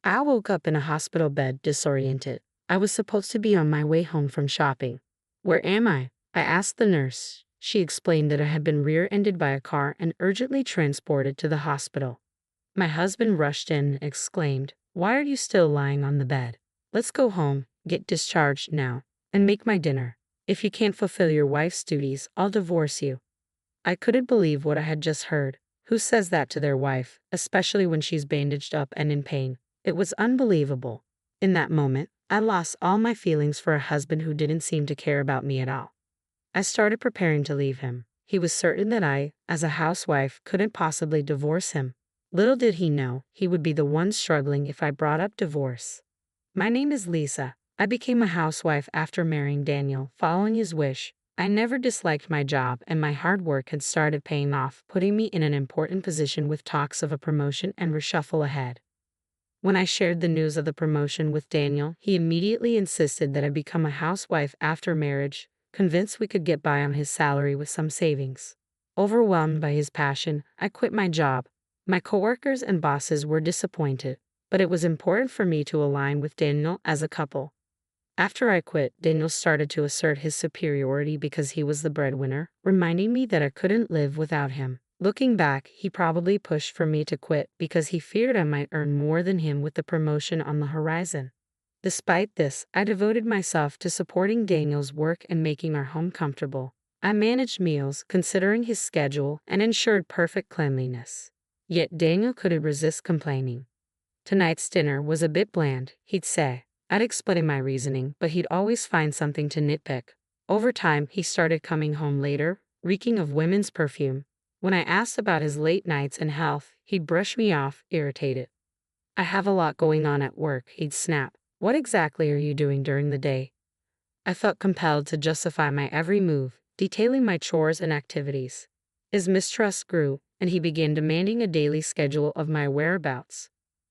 I woke up in a hospital bed, disoriented. I was supposed to be on my way home from shopping. Where am I? I asked the nurse. She explained that I had been rear-ended by a car and urgently transported to the hospital. My husband rushed in and exclaimed, "Why are you still lying on the bed? Let's go home, get discharged now, and make my dinner. If you can't fulfill your wife's duties, I'll divorce you." I couldn't believe what I had just heard. Who says that to their wife, especially when she's bandaged up and in pain? It was unbelievable. In that moment, I lost all my feelings for a husband who didn't seem to care about me at all. I started preparing to leave him. He was certain that I, as a housewife, couldn't possibly divorce him. Little did he know, he would be the one struggling if I brought up divorce. My name is Lisa. I became a housewife after marrying Daniel, following his wish. I never disliked my job, and my hard work had started paying off, putting me in an important position with talks of a promotion and reshuffle ahead. When I shared the news of the promotion with Daniel, he immediately insisted that I become a housewife after marriage, convinced we could get by on his salary with some savings. Overwhelmed by his passion, I quit my job. My coworkers and bosses were disappointed, but it was important for me to align with Daniel as a couple. After I quit, Daniel started to assert his superiority because he was the breadwinner, reminding me that I couldn't live without him. Looking back, he probably pushed for me to quit because he feared I might earn more than him with the promotion on the horizon. Despite this, I devoted myself to supporting Daniel's work and making our home comfortable. I managed meals, considering his schedule, and ensured perfect cleanliness. Yet Daniel couldn't resist complaining. Tonight's dinner was a bit bland, he'd say. I'd explain my reasoning, but he'd always find something to nitpick. Over time, he started coming home later, reeking of women's perfume. When I asked about his late nights and health, he'd brush me off, irritated. "I have a lot going on at work," he'd snap. "What exactly are you doing during the day?" I felt compelled to justify my every move, detailing my chores and activities. His mistrust grew, and he began demanding a daily schedule of my whereabouts.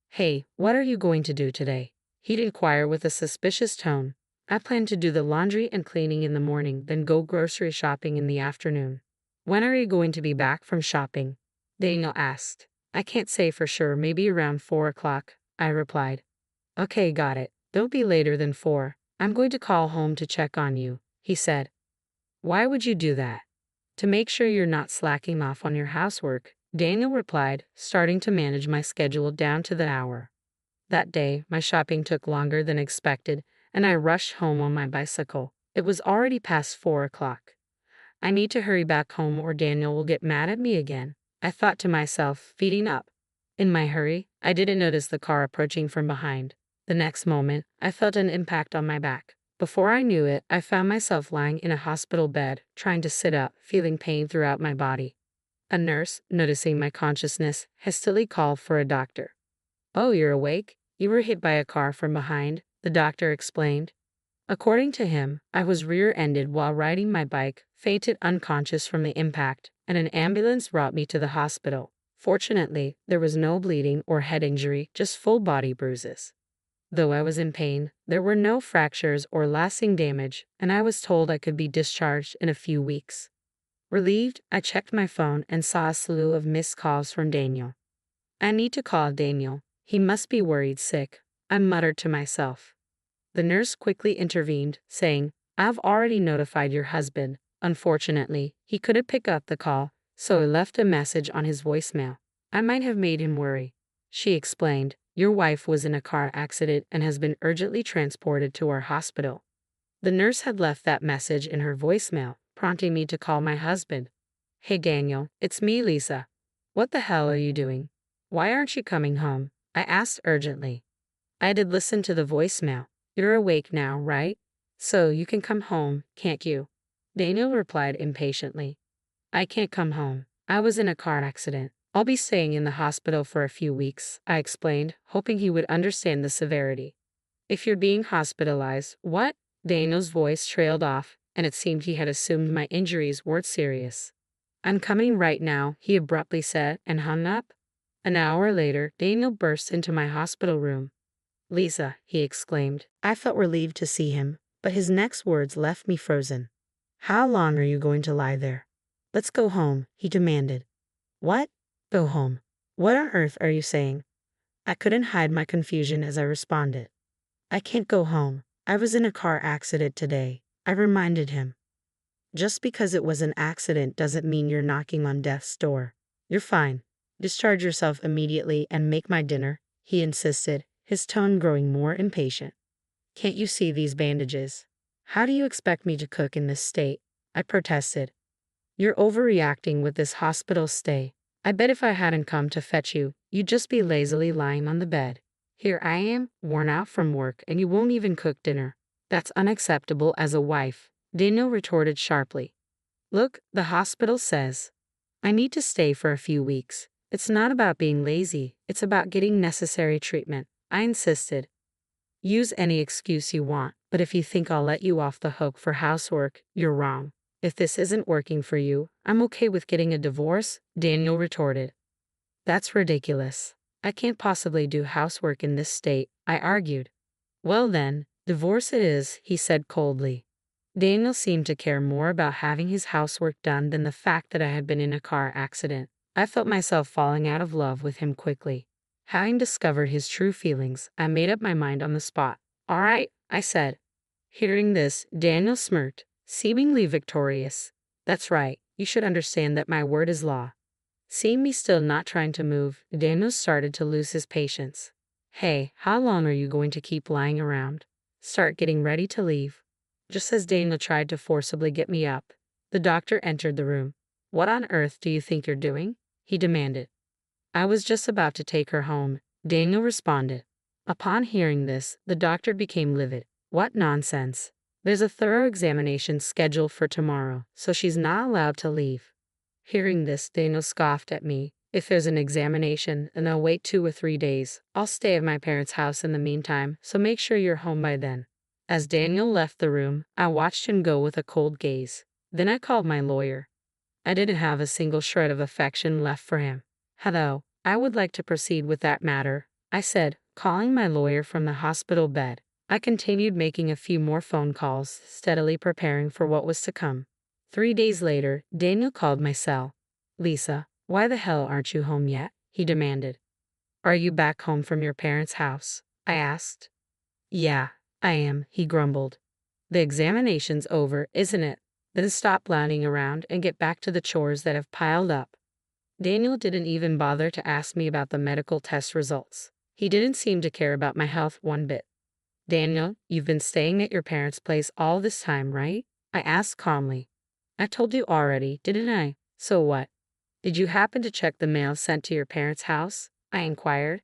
"Hey, what are you going to do today?" he'd inquire with a suspicious tone. "I plan to do the laundry and cleaning in the morning, then go grocery shopping in the afternoon." "When are you going to be back from shopping?" Daniel asked. "I can't say for sure, maybe around 4 o'clock, I replied. "Okay, got it. Don't be later than 4. I'm going to call home to check on you," he said. "Why would you do that?" "To make sure you're not slacking off on your housework," Daniel replied, starting to manage my schedule down to the hour. That day, my shopping took longer than expected, and I rushed home on my bicycle. It was already past 4 o'clock. I need to hurry back home or Daniel will get mad at me again, I thought to myself, feeding up. In my hurry, I didn't notice the car approaching from behind. The next moment, I felt an impact on my back. Before I knew it, I found myself lying in a hospital bed, trying to sit up, feeling pain throughout my body. A nurse, noticing my consciousness, hastily called for a doctor. "Oh, you're awake? You were hit by a car from behind," the doctor explained. According to him, I was rear-ended while riding my bike, fainted unconscious from the impact, and an ambulance brought me to the hospital. Fortunately, there was no bleeding or head injury, just full body bruises. Though I was in pain, there were no fractures or lasting damage, and I was told I could be discharged in a few weeks. Relieved, I checked my phone and saw a slew of missed calls from Daniel. "I need to call Daniel. He must be worried sick," I muttered to myself. The nurse quickly intervened, saying, "I've already notified your husband." Unfortunately, he couldn't pick up the call, so I left a message on his voicemail. "I might have made him worry," she explained. "Your wife was in a car accident and has been urgently transported to our hospital." The nurse had left that message in her voicemail, prompting me to call my husband. "Hey Daniel, it's me, Lisa. What the hell are you doing? Why aren't you coming home?" I asked urgently. I did listen to the voicemail. "You're awake now, right? So you can come home, can't you?" Daniel replied impatiently. "I can't come home. I was in a car accident. I'll be staying in the hospital for a few weeks," I explained, hoping he would understand the severity. "If you're being hospitalized, what?" Daniel's voice trailed off, and it seemed he had assumed my injuries weren't serious. "I'm coming right now," he abruptly said, and hung up. An hour later, Daniel burst into my hospital room. "Lisa," he exclaimed. I felt relieved to see him, but his next words left me frozen. "How long are you going to lie there?" "Let's go home," he demanded. "What? Go home? What on earth are you saying?" I couldn't hide my confusion as I responded. I can't go home. I was in a car accident today, I reminded him. Just because it was an accident doesn't mean you're knocking on death's door. You're fine. Discharge yourself immediately and make my dinner, he insisted, his tone growing more impatient. Can't you see these bandages? How do you expect me to cook in this state? I protested. You're overreacting with this hospital stay. I bet if I hadn't come to fetch you, you'd just be lazily lying on the bed. Here I am, worn out from work, and you won't even cook dinner. That's unacceptable as a wife, Daniel retorted sharply. Look, the hospital says I need to stay for a few weeks. It's not about being lazy, it's about getting necessary treatment, I insisted. Use any excuse you want, but if you think I'll let you off the hook for housework, you're wrong. If this isn't working for you, I'm okay with getting a divorce, Daniel retorted. That's ridiculous. I can't possibly do housework in this state, I argued. Well then, divorce it is, he said coldly. Daniel seemed to care more about having his housework done than the fact that I had been in a car accident. I felt myself falling out of love with him quickly. Having discovered his true feelings, I made up my mind on the spot. All right, I said. Hearing this, Daniel smirked, seemingly victorious. That's right, you should understand that my word is law. Seeing me still not trying to move, Daniel started to lose his patience. Hey, how long are you going to keep lying around? Start getting ready to leave. Just as Daniel tried to forcibly get me up, the doctor entered the room. What on earth do you think you're doing? He demanded. I was just about to take her home, Daniel responded. Upon hearing this, the doctor became livid. What nonsense. There's a thorough examination scheduled for tomorrow, so she's not allowed to leave. Hearing this, Daniel scoffed at me. If there's an examination and I'll wait 2 or 3 days, I'll stay at my parents' house in the meantime, so make sure you're home by then. As Daniel left the room, I watched him go with a cold gaze. Then I called my lawyer. I didn't have a single shred of affection left for him. Hello, I would like to proceed with that matter, I said, calling my lawyer from the hospital bed. I continued making a few more phone calls, steadily preparing for what was to come. 3 days later, Daniel called my cell. Lisa, why the hell aren't you home yet? He demanded. Are you back home from your parents' house? I asked. Yeah, I am, he grumbled. The examination's over, isn't it? Then stop lounging around and get back to the chores that have piled up. Daniel didn't even bother to ask me about the medical test results. He didn't seem to care about my health one bit. Daniel, you've been staying at your parents' place all this time, right? I asked calmly. I told you already, didn't I? So what? Did you happen to check the mail sent to your parents' house? I inquired.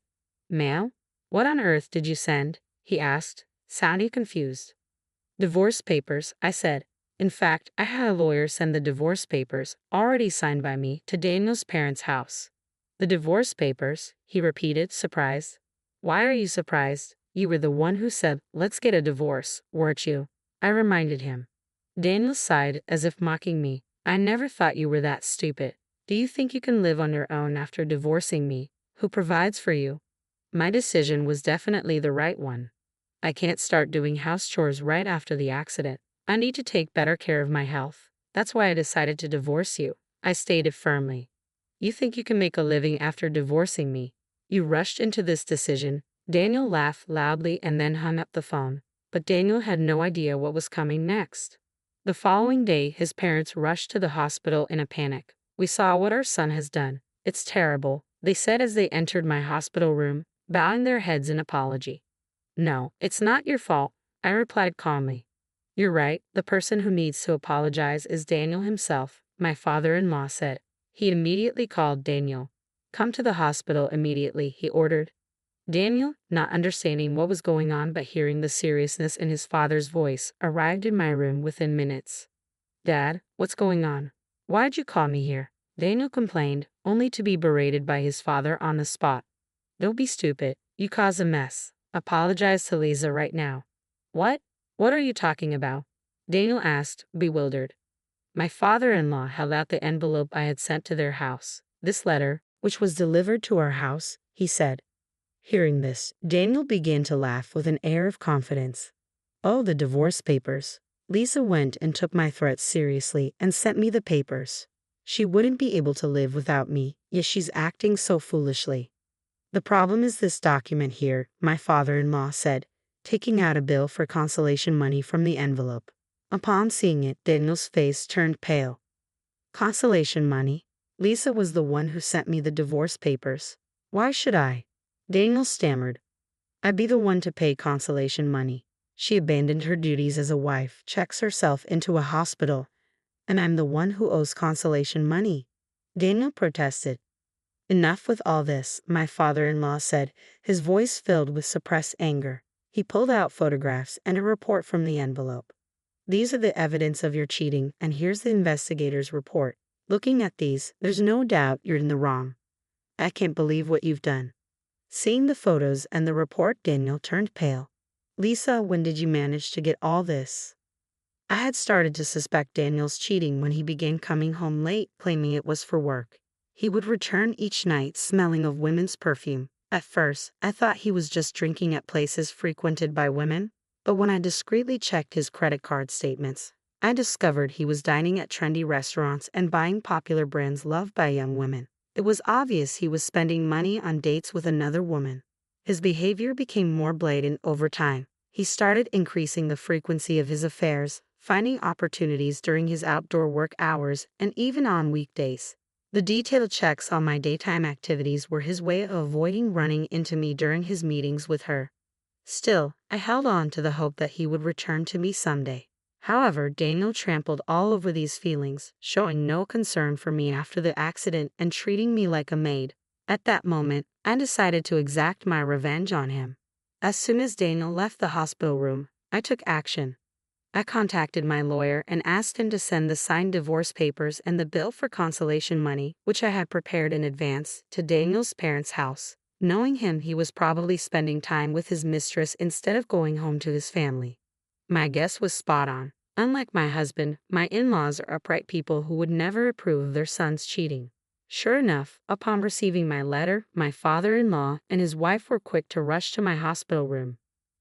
Mail? What on earth did you send? He asked, sounding confused. Divorce papers, I said. In fact, I had a lawyer send the divorce papers, already signed by me, to Daniel's parents' house. The divorce papers, he repeated, surprised. Why are you surprised? You were the one who said, let's get a divorce, weren't you? I reminded him. Daniel sighed as if mocking me. I never thought you were that stupid. Do you think you can live on your own after divorcing me? Who provides for you? My decision was definitely the right one. I can't start doing house chores right after the accident. I need to take better care of my health. That's why I decided to divorce you, I stated firmly. You think you can make a living after divorcing me? You rushed into this decision. Daniel laughed loudly and then hung up the phone. But Daniel had no idea what was coming next. The following day, his parents rushed to the hospital in a panic. We saw what our son has done. It's terrible, they said as they entered my hospital room, bowing their heads in apology. No, it's not your fault, I replied calmly. You're right, the person who needs to apologize is Daniel himself, my father-in-law said. He immediately called Daniel. Come to the hospital immediately, he ordered. Daniel, not understanding what was going on but hearing the seriousness in his father's voice, arrived in my room within minutes. Dad, what's going on? Why'd you call me here? Daniel complained, only to be berated by his father on the spot. Don't be stupid, you caused a mess. Apologize to Lisa right now. What? What are you talking about? Daniel asked, bewildered. My father-in-law held out the envelope I had sent to their house. This letter, which was delivered to our house, he said. Hearing this, Daniel began to laugh with an air of confidence. Oh, the divorce papers. Lisa went and took my threats seriously and sent me the papers. She wouldn't be able to live without me, yet she's acting so foolishly. The problem is this document here, my father-in-law said, taking out a bill for consolation money from the envelope. Upon seeing it, Daniel's face turned pale. Consolation money? Lisa was the one who sent me the divorce papers. Why should I? Daniel stammered. I'd be the one to pay consolation money. She abandoned her duties as a wife, checks herself into a hospital, and I'm the one who owes consolation money. Daniel protested. Enough with all this, my father-in-law said, his voice filled with suppressed anger. He pulled out photographs and a report from the envelope. These are the evidence of your cheating, and here's the investigator's report. Looking at these, there's no doubt you're in the wrong. I can't believe what you've done. Seeing the photos and the report, Daniel turned pale. Lisa, when did you manage to get all this? I had started to suspect Daniel's cheating when he began coming home late, claiming it was for work. He would return each night smelling of women's perfume. At first, I thought he was just drinking at places frequented by women, but when I discreetly checked his credit card statements, I discovered he was dining at trendy restaurants and buying popular brands loved by young women. It was obvious he was spending money on dates with another woman. His behavior became more blatant over time. He started increasing the frequency of his affairs, finding opportunities during his outdoor work hours and even on weekdays. The detailed checks on my daytime activities were his way of avoiding running into me during his meetings with her. Still, I held on to the hope that he would return to me someday. However, Daniel trampled all over these feelings, showing no concern for me after the accident and treating me like a maid. At that moment, I decided to exact my revenge on him. As soon as Daniel left the hospital room, I took action. I contacted my lawyer and asked him to send the signed divorce papers and the bill for consolation money, which I had prepared in advance, to Daniel's parents' house. Knowing him, he was probably spending time with his mistress instead of going home to his family. My guess was spot on. Unlike my husband, my in-laws are upright people who would never approve of their son's cheating. Sure enough, upon receiving my letter, my father-in-law and his wife were quick to rush to my hospital room.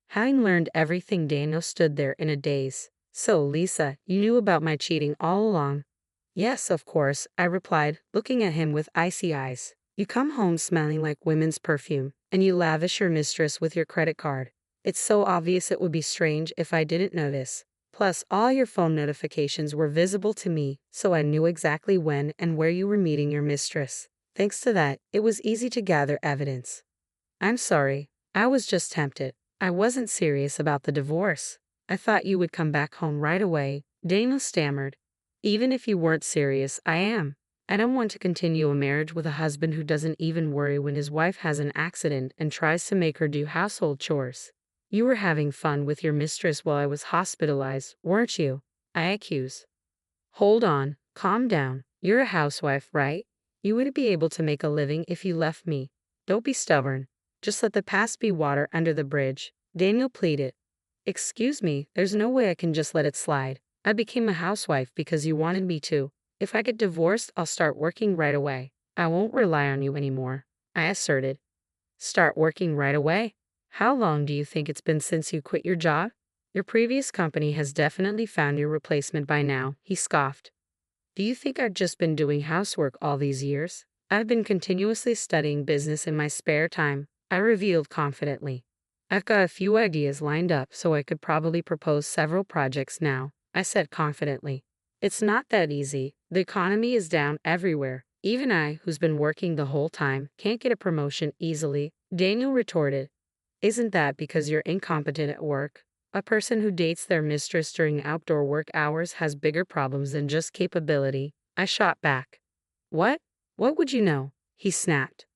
Having learned everything, Daniel stood there in a daze. So, Lisa, you knew about my cheating all along? Yes, of course, I replied, looking at him with icy eyes. You come home smelling like women's perfume, and you lavish your mistress with your credit card. It's so obvious it would be strange if I didn't notice. Plus, all your phone notifications were visible to me, so I knew exactly when and where you were meeting your mistress. Thanks to that, it was easy to gather evidence. I'm sorry, I was just tempted. I wasn't serious about the divorce. I thought you would come back home right away, Daniel stammered. Even if you weren't serious, I am. I don't want to continue a marriage with a husband who doesn't even worry when his wife has an accident and tries to make her do household chores. You were having fun with your mistress while I was hospitalized, weren't you? I accuse. Hold on, calm down. You're a housewife, right? You wouldn't be able to make a living if you left me. Don't be stubborn. Just let the past be water under the bridge, Daniel pleaded. Excuse me, there's no way I can just let it slide. I became a housewife because you wanted me to. If I get divorced, I'll start working right away. I won't rely on you anymore, I asserted. Start working right away? How long do you think it's been since you quit your job? Your previous company has definitely found your replacement by now, he scoffed. Do you think I've just been doing housework all these years? I've been continuously studying business in my spare time, I revealed confidently. I've got a few ideas lined up so I could probably propose several projects now, I said confidently. It's not that easy. The economy is down everywhere. Even I, who's been working the whole time, can't get a promotion easily, Daniel retorted. Isn't that because you're incompetent at work? A person who dates their mistress during outdoor work hours has bigger problems than just capability, I shot back. What? What would you know? He snapped.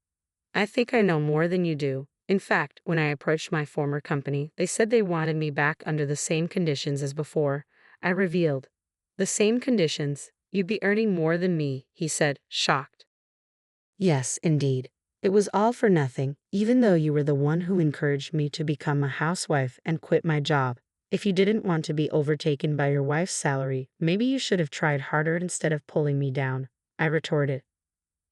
I think I know more than you do. In fact, when I approached my former company, they said they wanted me back under the same conditions as before, I revealed. The same conditions? You'd be earning more than me, he said, shocked. Yes, indeed. It was all for nothing, even though you were the one who encouraged me to become a housewife and quit my job. If you didn't want to be overtaken by your wife's salary, maybe you should have tried harder instead of pulling me down, I retorted.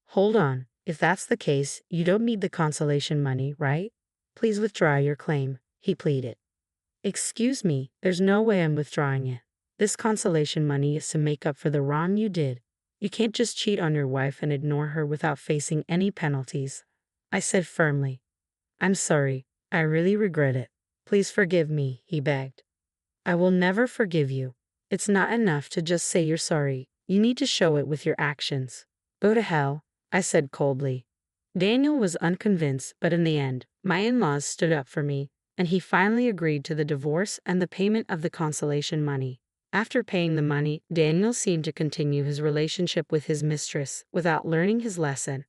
Hold on. If that's the case, you don't need the consolation money, right? Please withdraw your claim, he pleaded. Excuse me, there's no way I'm withdrawing it. This consolation money is to make up for the wrong you did. You can't just cheat on your wife and ignore her without facing any penalties. I said firmly. I'm sorry. I really regret it. Please forgive me, he begged. I will never forgive you. It's not enough to just say you're sorry. You need to show it with your actions. Go to hell, I said coldly. Daniel was unconvinced, but in the end, my in-laws stood up for me, and he finally agreed to the divorce and the payment of the consolation money. After paying the money, Daniel seemed to continue his relationship with his mistress without learning his lesson.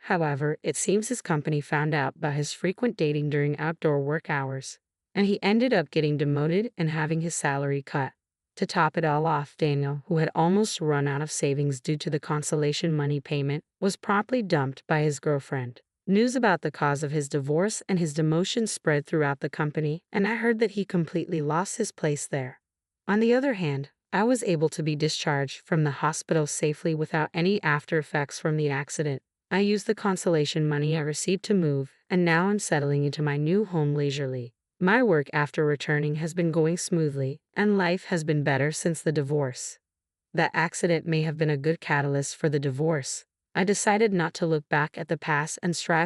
However, it seems his company found out about his frequent dating during outdoor work hours, and he ended up getting demoted and having his salary cut. To top it all off, Daniel, who had almost run out of savings due to the consolation money payment, was promptly dumped by his girlfriend. News about the cause of his divorce and his demotion spread throughout the company, and I heard that he completely lost his place there. On the other hand, I was able to be discharged from the hospital safely without any after effects from the accident. I used the consolation money I received to move, and now I'm settling into my new home leisurely. My work after returning has been going smoothly, and life has been better since the divorce. That accident may have been a good catalyst for the divorce. I decided not to look back at the past and strive